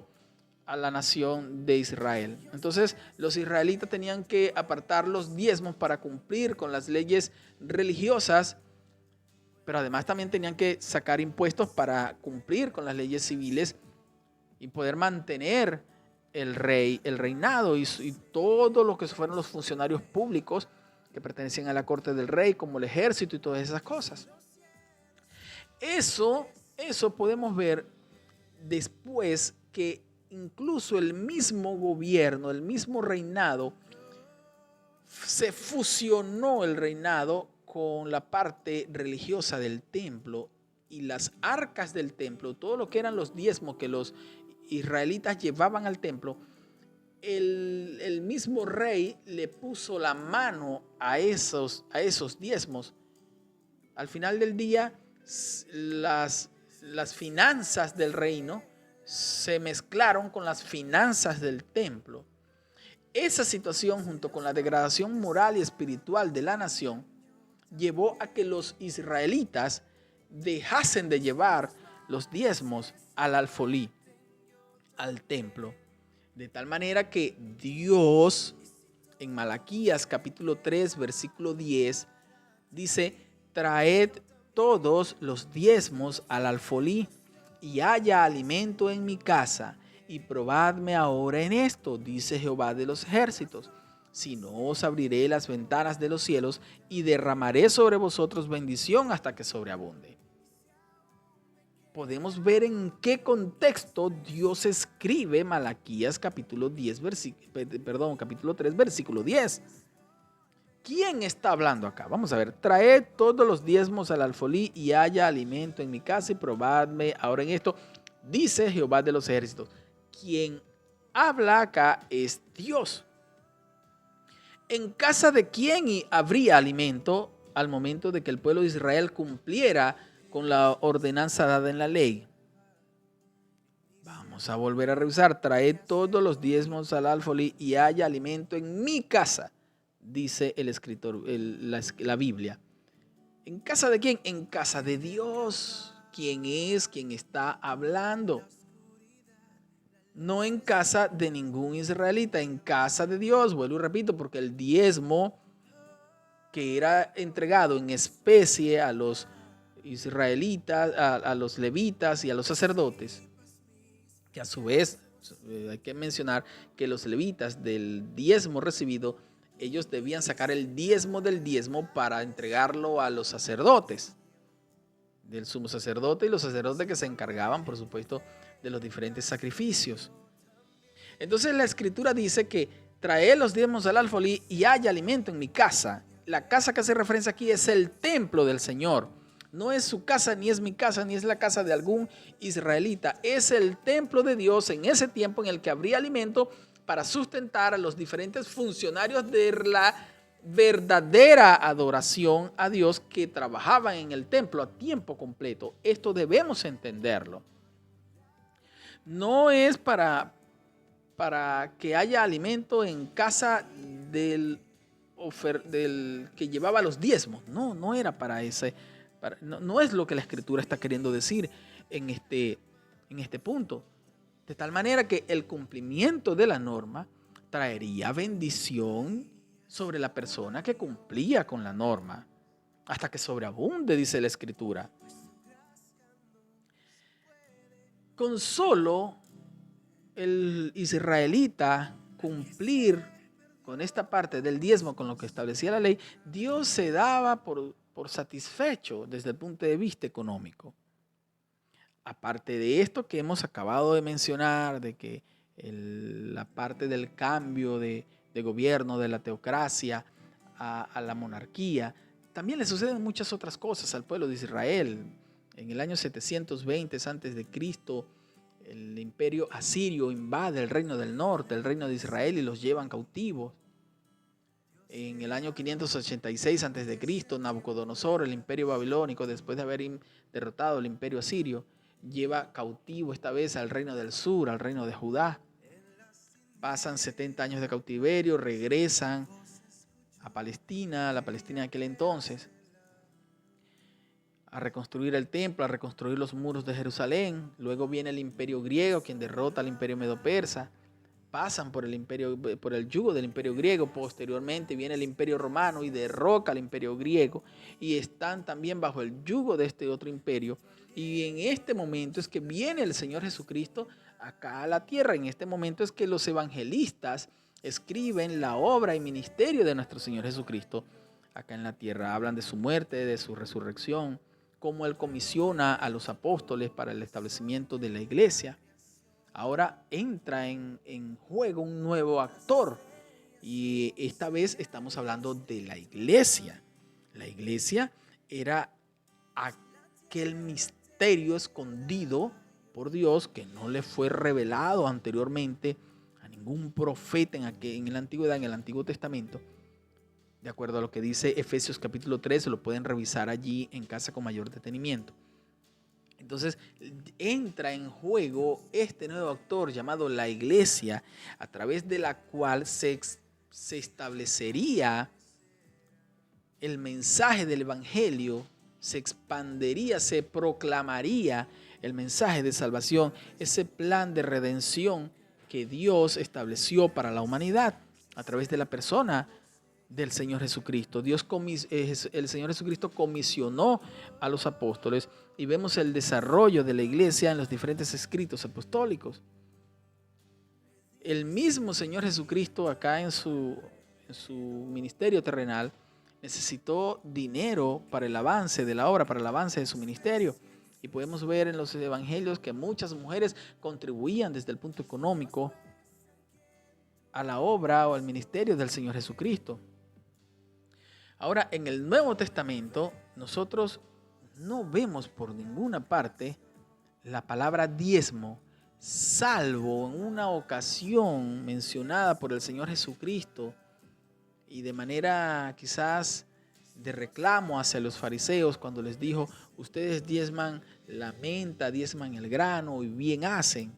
a la nación de Israel. Entonces los israelitas tenían que apartar los diezmos para cumplir con las leyes religiosas, pero además también tenían que sacar impuestos para cumplir con las leyes civiles y poder mantener el reinado y todo lo que fueron los funcionarios públicos que pertenecían a la corte del rey, como el ejército y todas esas cosas. Eso podemos ver después que incluso el mismo gobierno, el mismo reinado, se fusionó el reinado con la parte religiosa del templo y las arcas del templo, todo lo que eran los diezmos que los israelitas llevaban al templo. El mismo rey le puso la mano a esos diezmos. Al final del día, las finanzas del reino se mezclaron con las finanzas del templo. Esa situación, junto con la degradación moral y espiritual de la nación, llevó a que los israelitas dejasen de llevar los diezmos al alfolí, al templo. De tal manera que Dios, en Malaquías capítulo 3, versículo 10, dice: traed todos los diezmos al alfolí y haya alimento en mi casa, y probadme ahora en esto, dice Jehová de los ejércitos, si no os abriré las ventanas de los cielos y derramaré sobre vosotros bendición hasta que sobreabunde. Podemos ver en qué contexto Dios escribe Malaquías capítulo 3, versículo 10. ¿Quién está hablando acá? Vamos a ver. Traed todos los diezmos al alfolí y haya alimento en mi casa y probadme ahora en esto, dice Jehová de los ejércitos. Quien habla acá es Dios. ¿En casa de quién habría alimento al momento de que el pueblo de Israel cumpliera con la ordenanza dada en la ley? Vamos a volver a revisar. Traed todos los diezmos al alfolí y haya alimento en mi casa, dice el escritor, la Biblia. ¿En casa de quién? En casa de Dios. ¿Quién es quien está hablando? No en casa de ningún israelita, en casa de Dios. Vuelvo y repito, porque el diezmo que era entregado en especie a los israelitas, a los levitas y a los sacerdotes, que a su vez hay que mencionar que los levitas del diezmo recibido, ellos debían sacar el diezmo del diezmo para entregarlo a los sacerdotes, del sumo sacerdote y los sacerdotes que se encargaban, por supuesto, de los diferentes sacrificios. Entonces la escritura dice que traed los diezmos al alfolí y haya alimento en mi casa. La casa que hace referencia aquí es el templo del Señor. No es su casa, ni es mi casa, ni es la casa de algún israelita. Es el templo de Dios en ese tiempo en el que habría alimento para sustentar a los diferentes funcionarios de la verdadera adoración a Dios que trabajaban en el templo a tiempo completo. Esto debemos entenderlo. No es para que haya alimento en casa del que llevaba los diezmos. No era para ese. No es lo que la escritura está queriendo decir en este punto. De tal manera que el cumplimiento de la norma traería bendición sobre la persona que cumplía con la norma, hasta que sobreabunde, dice la escritura. Con solo el israelita cumplir con esta parte del diezmo, con lo que establecía la ley, Dios se daba por satisfecho desde el punto de vista económico. Aparte de esto que hemos acabado de mencionar, de que la parte del cambio de gobierno, de la teocracia a la monarquía, también le suceden muchas otras cosas al pueblo de Israel. En el año 720 a.C., el imperio asirio invade el reino del norte, el reino de Israel, y los llevan cautivos. En el año 586 a.C., Nabucodonosor, el imperio babilónico, después de haber derrotado el imperio asirio, lleva cautivo esta vez al reino del sur, al reino de Judá. Pasan 70 años de cautiverio, regresan a Palestina, la Palestina de aquel entonces, a reconstruir el templo, a reconstruir los muros de Jerusalén. Luego viene el imperio griego, quien derrota al imperio medo-persa. Pasan por el yugo del imperio griego. Posteriormente viene el imperio romano y derroca al imperio griego, y están también bajo el yugo de este otro imperio. Y en este momento es que viene el Señor Jesucristo acá a la tierra. En este momento es que los evangelistas escriben la obra y ministerio de nuestro Señor Jesucristo acá en la tierra. Hablan de su muerte, de su resurrección, cómo Él comisiona a los apóstoles para el establecimiento de la iglesia. Ahora entra en juego un nuevo actor, y esta vez estamos hablando de la iglesia. La iglesia era aquel misterio escondido por Dios que no le fue revelado anteriormente a ningún profeta en la antigüedad, en el Antiguo Testamento. De acuerdo a lo que dice Efesios capítulo 3, lo pueden revisar allí en casa con mayor detenimiento. Entonces entra en juego este nuevo actor llamado la iglesia, a través de la cual se establecería el mensaje del evangelio, se expandería, se proclamaría el mensaje de salvación, ese plan de redención que Dios estableció para la humanidad a través de la persona del Señor Jesucristo. El Señor Jesucristo comisionó a los apóstoles, y vemos el desarrollo de la iglesia en los diferentes escritos apostólicos. El mismo Señor Jesucristo acá en su ministerio terrenal necesitó dinero para el avance de la obra, para el avance de su ministerio. Y podemos ver en los evangelios que muchas mujeres contribuían desde el punto económico a la obra o al ministerio del Señor Jesucristo. Ahora, en el Nuevo Testamento, nosotros no vemos por ninguna parte la palabra diezmo, salvo en una ocasión mencionada por el Señor Jesucristo, y de manera quizás de reclamo hacia los fariseos, cuando les dijo: ustedes diezman la menta, diezman el grano y bien hacen,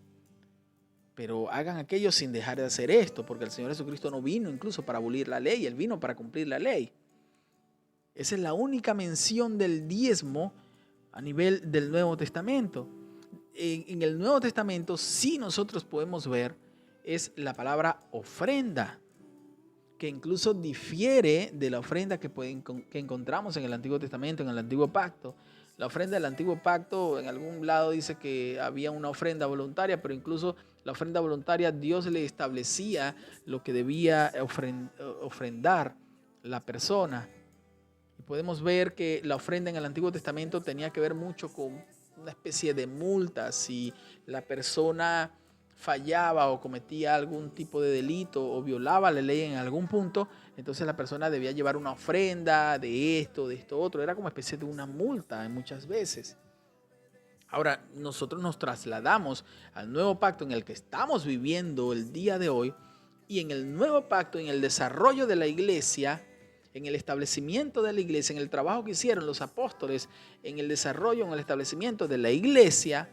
pero hagan aquello sin dejar de hacer esto, porque el Señor Jesucristo no vino incluso para abolir la ley, Él vino para cumplir la ley. Esa es la única mención del diezmo a nivel del Nuevo Testamento. En el Nuevo Testamento sí nosotros podemos ver es la palabra ofrenda, que incluso difiere de la ofrenda que encontramos en el Antiguo Testamento, en el Antiguo Pacto. La ofrenda del Antiguo Pacto, en algún lado dice que había una ofrenda voluntaria, pero incluso la ofrenda voluntaria, Dios le establecía lo que debía ofrendar la persona. Y podemos ver que la ofrenda en el Antiguo Testamento tenía que ver mucho con una especie de multa. Si la persona fallaba o cometía algún tipo de delito o violaba la ley en algún punto, entonces la persona debía llevar una ofrenda de esto otro. Era como especie de una multa muchas veces. Ahora nosotros nos trasladamos al nuevo pacto en el que estamos viviendo el día de hoy, y en el nuevo pacto, en el desarrollo de la iglesia, en el establecimiento de la iglesia, en el trabajo que hicieron los apóstoles, en el desarrollo, en el establecimiento de la iglesia,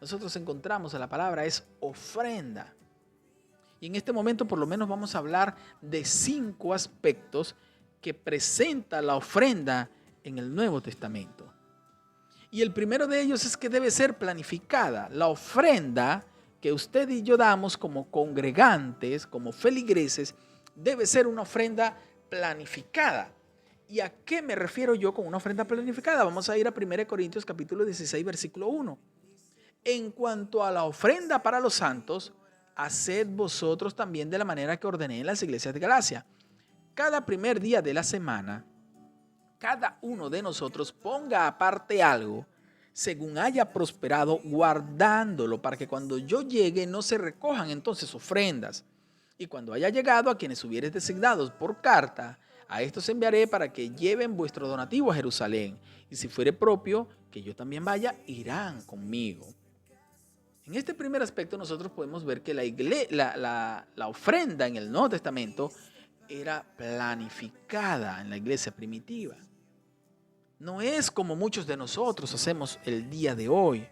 nosotros encontramos la palabra es ofrenda. Y en este momento por lo menos vamos a hablar de 5 aspectos que presenta la ofrenda en el Nuevo Testamento. Y el primero de ellos es que debe ser planificada. La ofrenda que usted y yo damos como congregantes, como feligreses, debe ser una ofrenda planificada. ¿Y a qué me refiero yo con una ofrenda planificada? Vamos a ir a 1 Corintios capítulo 16, versículo 1. En cuanto a la ofrenda para los santos, haced vosotros también de la manera que ordené en las iglesias de Galacia. Cada primer día de la semana, cada uno de nosotros ponga aparte algo según haya prosperado, guardándolo para que cuando yo llegue no se recojan entonces ofrendas. Y cuando haya llegado a quienes hubieres designados por carta, a estos enviaré para que lleven vuestro donativo a Jerusalén. Y si fuere propio que yo también vaya, irán conmigo. En este primer aspecto nosotros podemos ver que la ofrenda en el Nuevo Testamento era planificada en la iglesia primitiva. No es como muchos de nosotros hacemos el día de hoy.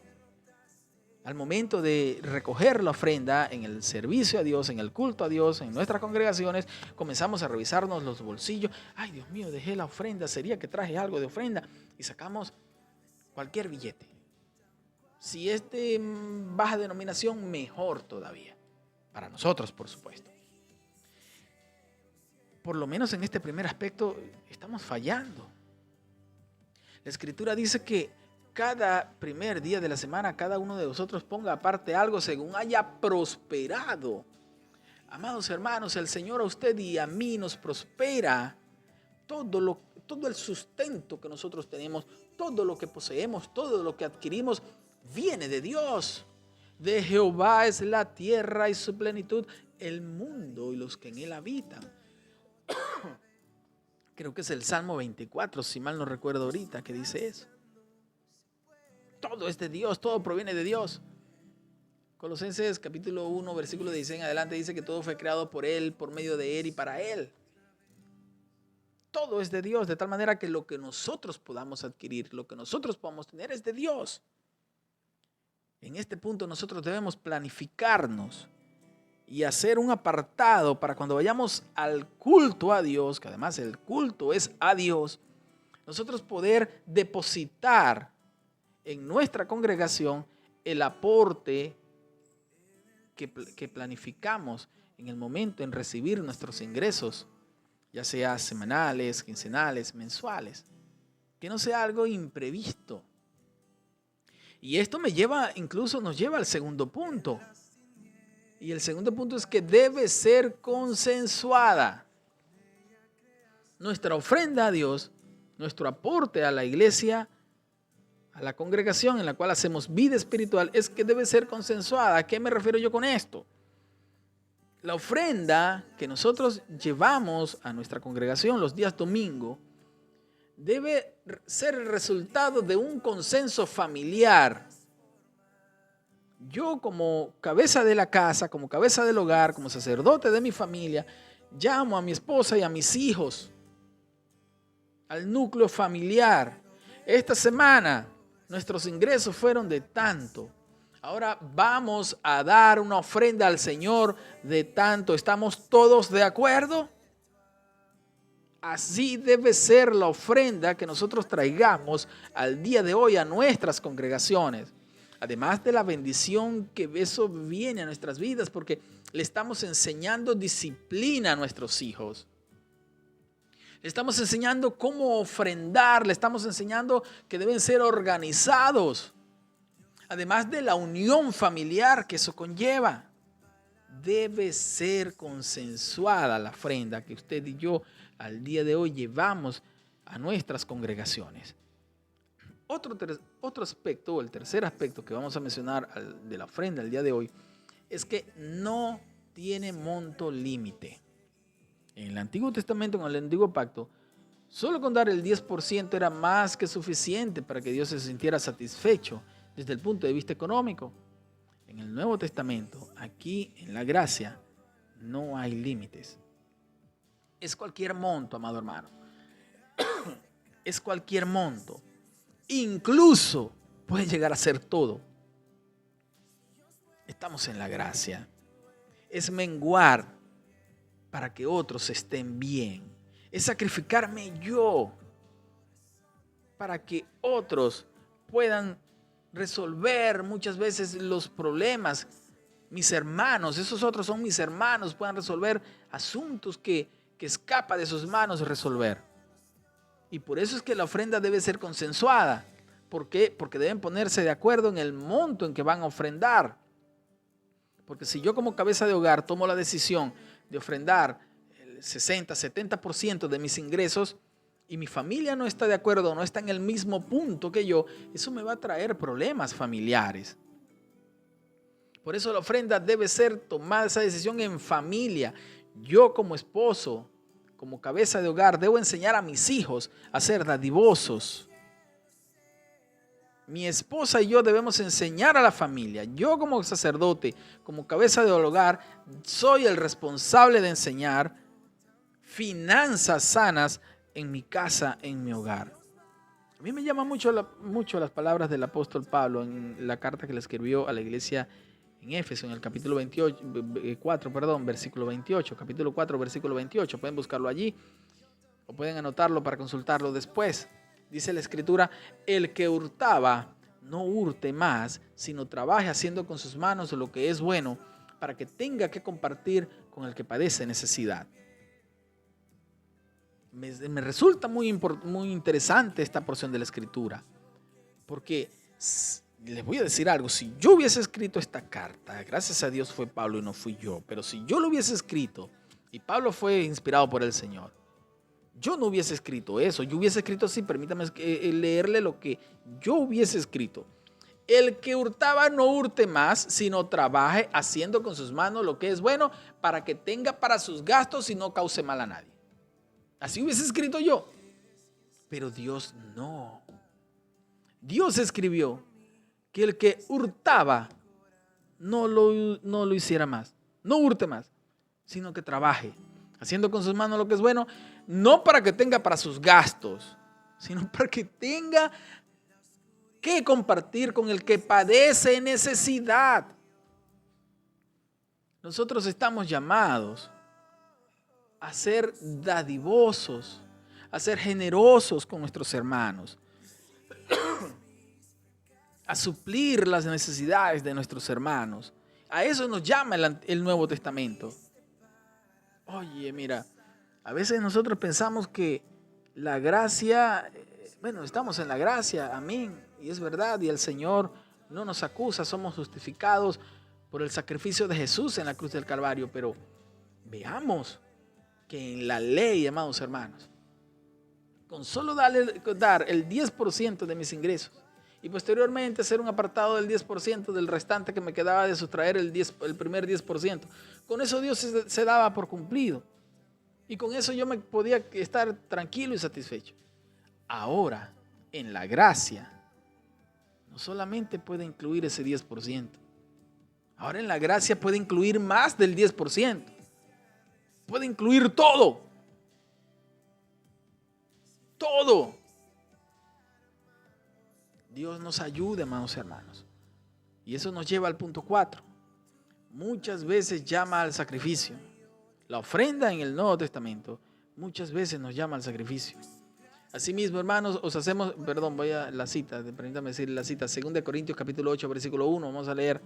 Al momento de recoger la ofrenda en el servicio a Dios, en el culto a Dios, en nuestras congregaciones, comenzamos a revisarnos los bolsillos. Ay, Dios mío, dejé la ofrenda, sería que traje algo de ofrenda. Y sacamos cualquier billete. Si es de baja denominación, mejor todavía. Para nosotros, por supuesto. Por lo menos en este primer aspecto estamos fallando. La Escritura dice que cada primer día de la semana, cada uno de vosotros ponga aparte algo según haya prosperado. Amados hermanos, el Señor a usted y a mí nos prospera. Todo el sustento que nosotros tenemos, todo lo que poseemos, todo lo que adquirimos, viene de Dios. De Jehová es la tierra y su plenitud, el mundo y los que en él habitan. Creo que es el Salmo 24, si mal no recuerdo ahorita, que dice eso. Todo es de Dios, todo proviene de Dios. Colosenses capítulo 1, versículo 16 en adelante dice que todo fue creado por Él, por medio de Él y para Él. Todo es de Dios, de tal manera que lo que nosotros podamos adquirir, lo que nosotros podamos tener es de Dios. En este punto nosotros debemos planificarnos y hacer un apartado para cuando vayamos al culto a Dios, que además el culto es a Dios, nosotros poder depositar en nuestra congregación el aporte que planificamos en el momento en recibir nuestros ingresos, ya sea semanales, quincenales, mensuales, que no sea algo imprevisto. Y esto nos lleva al segundo punto. Y el segundo punto es que debe ser consensuada. Nuestra ofrenda a Dios, nuestro aporte a la iglesia, a la congregación en la cual hacemos vida espiritual, es que debe ser consensuada. ¿A qué me refiero yo con esto? La ofrenda que nosotros llevamos a nuestra congregación los días domingo debe ser el resultado de un consenso familiar. Yo como cabeza de la casa, como cabeza del hogar, como sacerdote de mi familia, llamo a mi esposa y a mis hijos, al núcleo familiar. Esta semana nuestros ingresos fueron de tanto. Ahora vamos a dar una ofrenda al Señor de tanto. ¿Estamos todos de acuerdo? Así debe ser la ofrenda que nosotros traigamos al día de hoy a nuestras congregaciones. Además de la bendición que eso viene a nuestras vidas, porque le estamos enseñando disciplina a nuestros hijos. Le estamos enseñando cómo ofrendar, le estamos enseñando que deben ser organizados. Además de la unión familiar que eso conlleva. Debe ser consensuada la ofrenda que usted y yo al día de hoy llevamos a nuestras congregaciones. Otro aspecto, el tercer aspecto que vamos a mencionar de la ofrenda el día de hoy, es que no tiene monto límite. En el Antiguo Testamento, en el Antiguo Pacto, solo con dar el 10% era más que suficiente para que Dios se sintiera satisfecho desde el punto de vista económico. En el Nuevo Testamento, aquí en la gracia, no hay límites. Es cualquier monto, amado hermano. Es cualquier monto. Incluso puede llegar a ser todo. Estamos en la gracia. Es menguar para que otros estén bien. Es sacrificarme yo para que otros puedan resolver muchas veces los problemas. Mis hermanos, esos otros son mis hermanos, puedan resolver asuntos que escapa de sus manos resolver. Y por eso es que la ofrenda debe ser consensuada. ¿Por qué? Porque deben ponerse de acuerdo en el monto en que van a ofrendar. Porque si yo como cabeza de hogar tomo la decisión de ofrendar el 60, 70% de mis ingresos y mi familia no está de acuerdo, no está en el mismo punto que yo, eso me va a traer problemas familiares. Por eso la ofrenda debe ser tomada esa decisión en familia. Yo como esposo, como cabeza de hogar, debo enseñar a mis hijos a ser dadivosos. Mi esposa y yo debemos enseñar a la familia. Yo como sacerdote, como cabeza de hogar, soy el responsable de enseñar finanzas sanas en mi casa, en mi hogar. A mí me llama mucho las palabras del apóstol Pablo en la carta que le escribió a la iglesia en Éfeso, en el capítulo 4, versículo 28. Capítulo 4, versículo 28. Pueden buscarlo allí o pueden anotarlo para consultarlo después. Dice la escritura, el que hurtaba, no hurte más, sino trabaje haciendo con sus manos lo que es bueno, para que tenga que compartir con el que padece necesidad. Me resulta muy interesante esta porción de la escritura, porque les voy a decir algo, si yo hubiese escrito esta carta, gracias a Dios fue Pablo y no fui yo, pero si yo lo hubiese escrito, y Pablo fue inspirado por el Señor, yo no hubiese escrito eso. Yo hubiese escrito así, permítame leerle lo que yo hubiese escrito. El que hurtaba no hurte más, sino trabaje haciendo con sus manos lo que es bueno, para que tenga para sus gastos y no cause mal a nadie. Así hubiese escrito yo. Pero Dios no. Dios escribió que el que hurtaba no lo hiciera más. No hurte más, sino que trabaje haciendo con sus manos lo que es bueno, no para que tenga para sus gastos, sino para que tenga que compartir con el que padece necesidad. Nosotros estamos llamados a ser dadivosos, a ser generosos con nuestros hermanos, a suplir las necesidades de nuestros hermanos. A eso nos llama el Nuevo Testamento. Oye, mira, a veces nosotros pensamos que la gracia, estamos en la gracia, amén, y es verdad, y el Señor no nos acusa, somos justificados por el sacrificio de Jesús en la cruz del Calvario, pero veamos que en la ley, amados hermanos, con solo dar el 10% de mis ingresos y posteriormente hacer un apartado del 10% del restante que me quedaba de sustraer el primer 10%. Con eso Dios se daba por cumplido. Y con eso yo me podía estar tranquilo y satisfecho. Ahora, en la gracia, no solamente puede incluir ese 10%. Ahora en la gracia puede incluir más del 10%. Puede incluir todo. Todo. Dios nos ayude, amados hermanos. Y eso nos lleva al punto 4. Muchas veces llama al sacrificio. La ofrenda en el Nuevo Testamento muchas veces nos llama al sacrificio. Asimismo, hermanos, voy a la cita, permítame decir la cita, 2 Corintios capítulo 8, versículo 1, vamos a leer.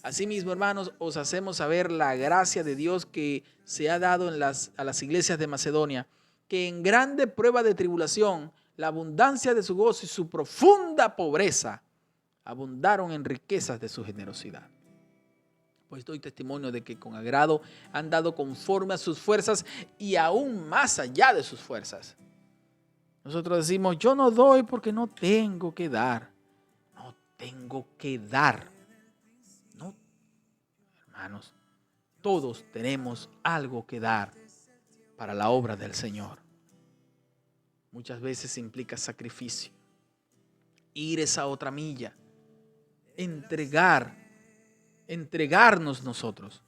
Asimismo, hermanos, os hacemos saber la gracia de Dios que se ha dado a las iglesias de Macedonia, que en grande prueba de tribulación, la abundancia de su gozo y su profunda pobreza abundaron en riquezas de su generosidad. Pues doy testimonio de que con agrado han dado conforme a sus fuerzas y aún más allá de sus fuerzas. Nosotros decimos, yo no doy porque no tengo que dar. No tengo que dar. No, hermanos, todos tenemos algo que dar para la obra del Señor. Muchas veces implica sacrificio, ir esa otra milla, entregarnos nosotros.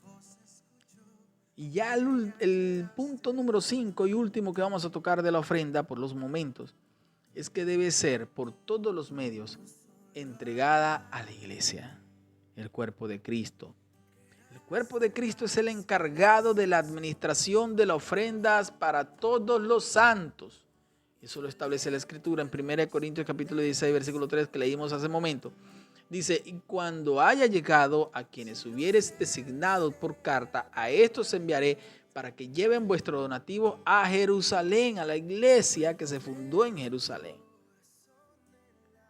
Y ya el punto número 5 y último que vamos a tocar de la ofrenda por los momentos es que debe ser por todos los medios entregada a la iglesia, el cuerpo de Cristo. El cuerpo de Cristo es el encargado de la administración de las ofrendas para todos los santos. Eso lo establece la Escritura en 1 Corintios capítulo 16, versículo 3 que leímos hace un momento. Dice, y cuando haya llegado a quienes hubieres designado por carta, a estos enviaré para que lleven vuestro donativo a Jerusalén, a la iglesia que se fundó en Jerusalén.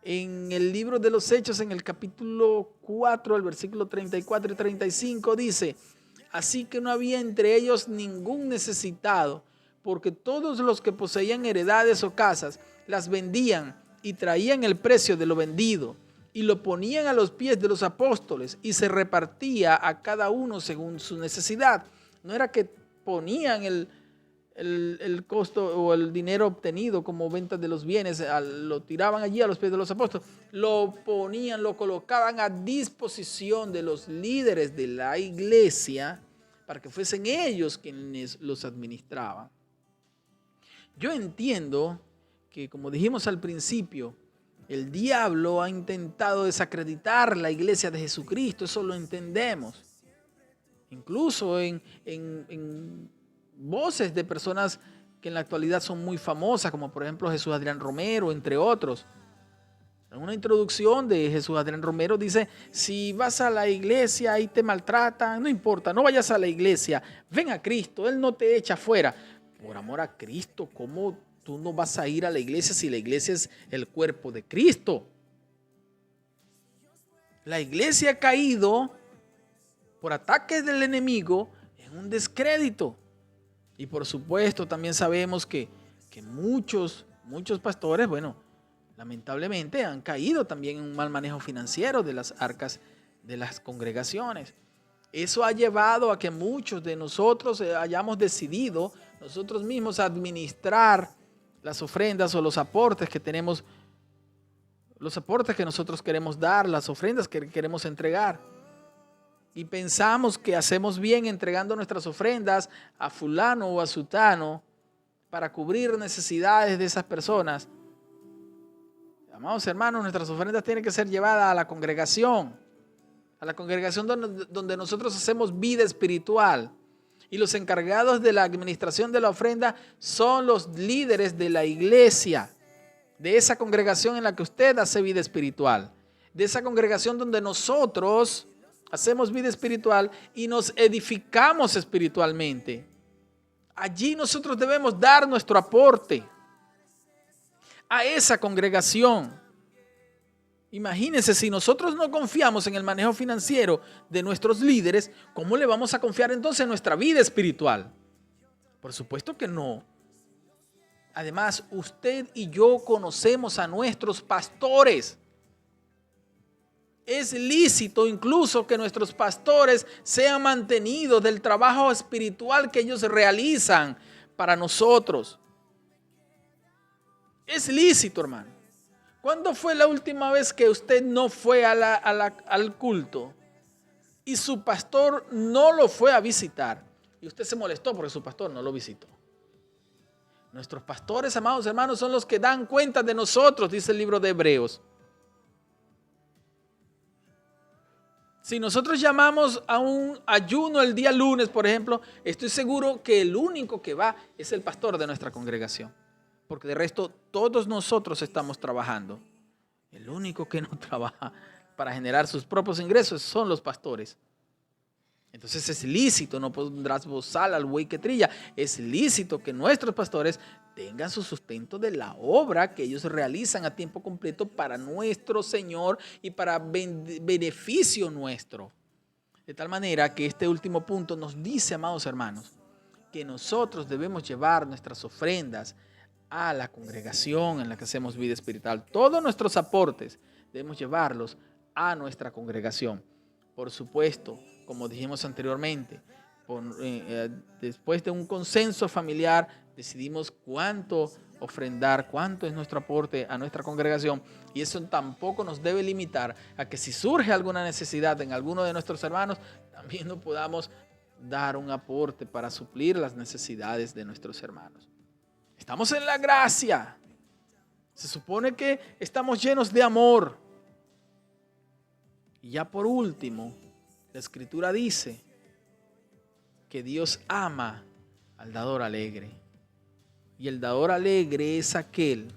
en el libro de los Hechos, en el capítulo 4, el versículo 34 y 35, dice: así que no había entre ellos ningún necesitado, porque todos los que poseían heredades o casas las vendían y traían el precio de lo vendido y lo ponían a los pies de los apóstoles, y se repartía a cada uno según su necesidad. No era que ponían el costo o el dinero obtenido como venta de los bienes, lo tiraban allí a los pies de los apóstoles, lo ponían, lo colocaban a disposición de los líderes de la iglesia para que fuesen ellos quienes los administraban. Yo entiendo que, como dijimos al principio, el diablo ha intentado desacreditar la iglesia de Jesucristo, eso lo entendemos. Incluso en voces de personas que en la actualidad son muy famosas, como por ejemplo Jesús Adrián Romero, entre otros. En una introducción de Jesús Adrián Romero dice: si vas a la iglesia y te maltratan, no importa, no vayas a la iglesia, ven a Cristo, Él no te echa fuera. Por amor a Cristo, ¿cómo tú no vas a ir a la iglesia si la iglesia es el cuerpo de Cristo? La iglesia ha caído por ataques del enemigo en un descrédito. Y por supuesto también sabemos que muchos pastores, bueno, lamentablemente han caído también en un mal manejo financiero de las arcas de las congregaciones. Eso ha llevado a que muchos de nosotros hayamos decidido nosotros mismos administrar las ofrendas o los aportes que tenemos, los aportes que nosotros queremos dar, las ofrendas que queremos entregar. Y pensamos que hacemos bien entregando nuestras ofrendas a fulano o a sutano para cubrir necesidades de esas personas. Amados hermanos, nuestras ofrendas tienen que ser llevadas a la congregación donde nosotros hacemos vida espiritual. Y los encargados de la administración de la ofrenda son los líderes de la iglesia, de esa congregación en la que usted hace vida espiritual, de esa congregación donde nosotros hacemos vida espiritual y nos edificamos espiritualmente. Allí nosotros debemos dar nuestro aporte a esa congregación. Imagínense, si nosotros no confiamos en el manejo financiero de nuestros líderes, ¿cómo le vamos a confiar entonces en nuestra vida espiritual? Por supuesto que no. Además, usted y yo conocemos a nuestros pastores. Es lícito incluso que nuestros pastores sean mantenidos del trabajo espiritual que ellos realizan para nosotros. Es lícito, hermano. ¿Cuándo fue la última vez que usted no fue al culto y su pastor no lo fue a visitar? Y usted se molestó porque su pastor no lo visitó. Nuestros pastores, amados hermanos, son los que dan cuenta de nosotros, dice el libro de Hebreos. Si nosotros llamamos a un ayuno el día lunes, por ejemplo, estoy seguro que el único que va es el pastor de nuestra congregación. Porque de resto todos nosotros estamos trabajando. El único que no trabaja para generar sus propios ingresos son los pastores. Entonces es lícito, no pondrás bozal al buey que trilla. Es lícito que nuestros pastores tengan su sustento de la obra que ellos realizan a tiempo completo para nuestro Señor y para beneficio nuestro. De tal manera que este último punto nos dice, amados hermanos, que nosotros debemos llevar nuestras ofrendas a la congregación en la que hacemos vida espiritual. Todos nuestros aportes debemos llevarlos a nuestra congregación. Por supuesto, como dijimos anteriormente, después de un consenso familiar, decidimos cuánto ofrendar, cuánto es nuestro aporte a nuestra congregación, y eso tampoco nos debe limitar a que si surge alguna necesidad en alguno de nuestros hermanos, también no podamos dar un aporte para suplir las necesidades de nuestros hermanos. Estamos en la gracia. Se supone que estamos llenos de amor. Y ya por último, la Escritura dice que Dios ama al dador alegre. Y el dador alegre es aquel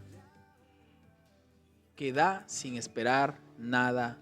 que da sin esperar nada